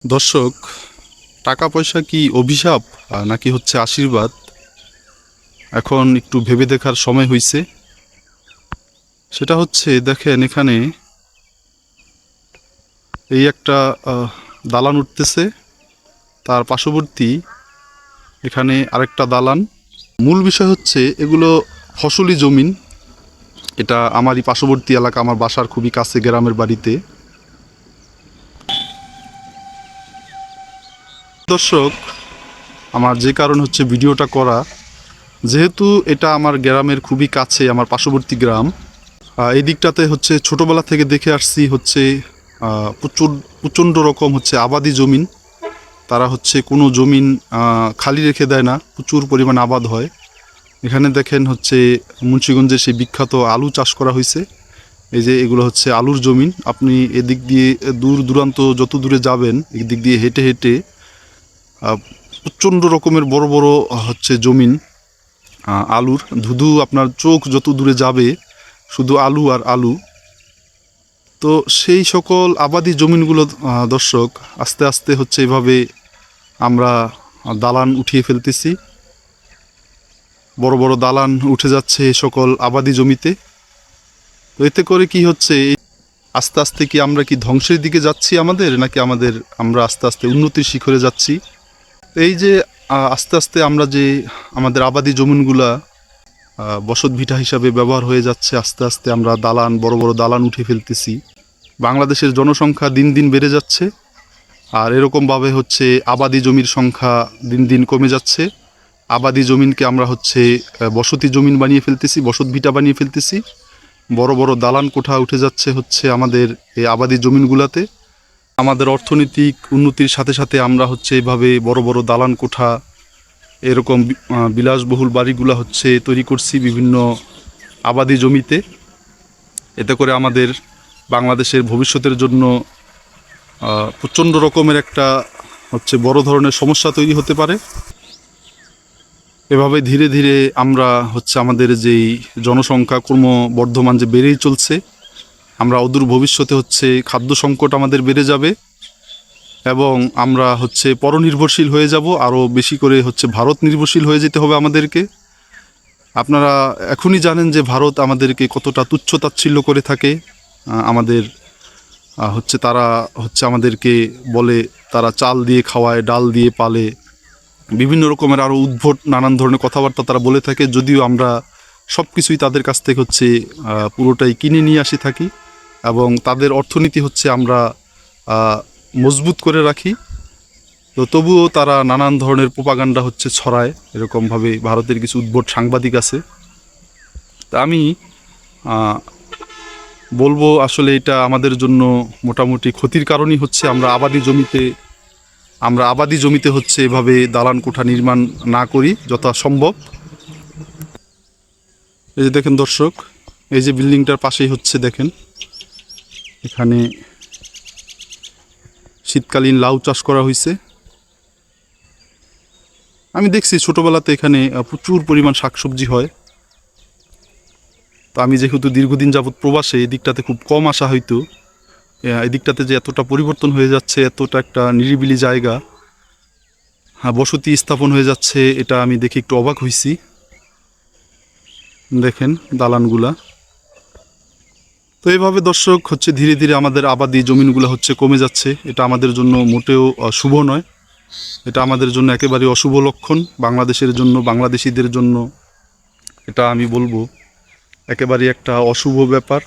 দর্শক, টাকা পয়সা কি অভিশাপ নাকি হচ্ছে আশীর্বাদ? এখন একটু ভেবে দেখার সময় হয়েছে। সেটা হচ্ছে, দেখেন এখানে এই একটা দালান উঠতেছে, তার পার্শ্ববর্তী এখানে আরেকটা দালান। মূল বিষয় হচ্ছে এগুলো ফসলি জমিন। এটা আমারই পার্শ্ববর্তী এলাকা, আমার বাসার খুবই কাছে, গ্রামের বাড়িতে। দর্শক, আমার যে কারণ হচ্ছে ভিডিওটা করা, যেহেতু এটা আমার গ্রামের খুবই কাছে, আমার পার্শ্ববর্তী গ্রাম। এই দিকটাতে হচ্ছে ছোটোবেলা থেকে দেখে আসছি হচ্ছে প্রচণ্ড রকম হচ্ছে আবাদি জমিন। তারা হচ্ছে কোনো জমিন খালি রেখে দেয় না, প্রচুর পরিমাণ আবাদ হয়। এখানে দেখেন হচ্ছে মুন্সিগঞ্জে সেই বিখ্যাত আলু চাষ করা হয়েছে। এই যে এগুলো হচ্ছে আলুর জমিন। আপনি এদিক দিয়ে দূর দূরান্ত যত দূরে যাবেন, এদিক দিয়ে হেঁটে হেঁটে প্রচণ্ড রকমের বড় বড় হচ্ছে জমিন আলুর। ধুধু আপনার চোখ যত দূরে যাবে শুধু আলু আর আলু। তো সেই সকল আবাদি জমিনগুলো দর্শক, আস্তে আস্তে হচ্ছে এভাবে আমরা দালান উঠিয়ে ফেলতেছি। বড় বড় দালান উঠে যাচ্ছে এই সকল আবাদি জমিতে। তো এতে করে কি হচ্ছে, আস্তে আস্তে কি আমরা কি ধ্বংসের দিকে যাচ্ছি আমাদের, নাকি আমরা আস্তে আস্তে উন্নতির শিখরে যাচ্ছি? এই যে আস্তে আস্তে আমরা যে আমাদের আবাদি জমিনগুলা বসত ভিটা হিসাবে ব্যবহার হয়ে যাচ্ছে, আস্তে আস্তে আমরা দালান, বড় বড় দালান উঠে ফেলতেছি। বাংলাদেশের জনসংখ্যা দিন দিন বেড়ে যাচ্ছে, আর এরকমভাবে হচ্ছে আবাদি জমির সংখ্যা দিন দিন কমে যাচ্ছে। আবাদি জমিনকে আমরা হচ্ছে বসতি জমিন বানিয়ে ফেলতেছি, বসত ভিটা বানিয়ে ফেলতেছি। বড় বড় দালান কোঠা উঠে যাচ্ছে হচ্ছে আমাদের এই আবাদি জমিনগুলাতে। আমাদের অর্থনৈতিক উন্নতির সাথে সাথে আমরা হচ্ছে এভাবে বড় বড় দালান কোঠা, এরকম বিলাসবহুল বাড়িগুলা হচ্ছে তৈরি করছি বিভিন্ন আবাদি জমিতে। এতে করে আমাদের বাংলাদেশের ভবিষ্যতের জন্য প্রচণ্ড রকমের একটা হচ্ছে বড় ধরনের সমস্যা তৈরি হতে পারে। এভাবে ধীরে ধীরে আমরা হচ্ছে আমাদের যেই জনসংখ্যা ক্রমবর্ধমান যে বেড়েই চলছে, আমরা অদূর ভবিষ্যতে হচ্ছে খাদ্য সংকট আমাদের বেড়ে যাবে, এবং আমরা হচ্ছে পরনির্ভরশীল হয়ে যাব। আরও বেশি করে হচ্ছে ভারত নির্ভরশীল হয়ে যেতে হবে আমাদেরকে। আপনারা এখনই জানেন যে ভারত আমাদেরকে কতটা তুচ্ছ তাচ্ছিল্য করে থাকে। আমাদের হচ্ছে তারা হচ্ছে আমাদেরকে বলে তারা চাল দিয়ে খাওয়ায়, ডাল দিয়ে পালে, বিভিন্ন রকমের আরও উদ্ভট নানান ধরনের কথাবার্তা তারা বলে থাকে। যদিও আমরা সব কিছুই তাদের কাছ থেকে হচ্ছে পুরোটাই কিনে নিয়ে আসি থাকি, এবং তাদের অর্থনীতি হচ্ছে আমরা মজবুত করে রাখি। তো তবুও তারা নানান ধরনের প্রোপাগান্ডা হচ্ছে ছড়ায়। এরকমভাবে ভারতের কিছু উদ্ভট সাংবাদিক আছে। তা আমি বলবো, আসলে এটা আমাদের জন্য মোটামুটি ক্ষতির কারণই হচ্ছে। আমরা আবাদি জমিতে হচ্ছে এভাবে দালান কোঠা নির্মাণ না করি যথাসম্ভব। এই যে দেখেন দর্শক, এই যে বিল্ডিংটার পাশেই হচ্ছে দেখেন, এখানে শীতকালীন লাউ চাষ করা হয়েছে। আমি দেখছি ছোটোবেলাতে এখানে প্রচুর পরিমাণ শাকসবজি হয়। তো আমি যেহেতু দীর্ঘদিন যাবৎ প্রবাসে, এই দিকটাতে খুব কম আসা হয়তো। এই দিকটাতে যে এতটা পরিবর্তন হয়ে যাচ্ছে, এতটা একটা নিরিবিলি জায়গা, বসতি স্থাপন হয়ে যাচ্ছে, এটা আমি দেখে একটু অবাক হয়েছি। দেখেন দালানগুলা। তো এইভাবে দর্শক হচ্ছে ধীরে ধীরে আমাদের আবাদি জমিনগুলো হচ্ছে কমে যাচ্ছে। এটা আমাদের জন্য মোটেও শুভ নয়, এটা আমাদের জন্য একেবারে অশুভ লক্ষণ। বাংলাদেশের জন্য, বাংলাদেশিদের জন্য এটা আমি বলবো একেবারে একটা অশুভ ব্যাপার।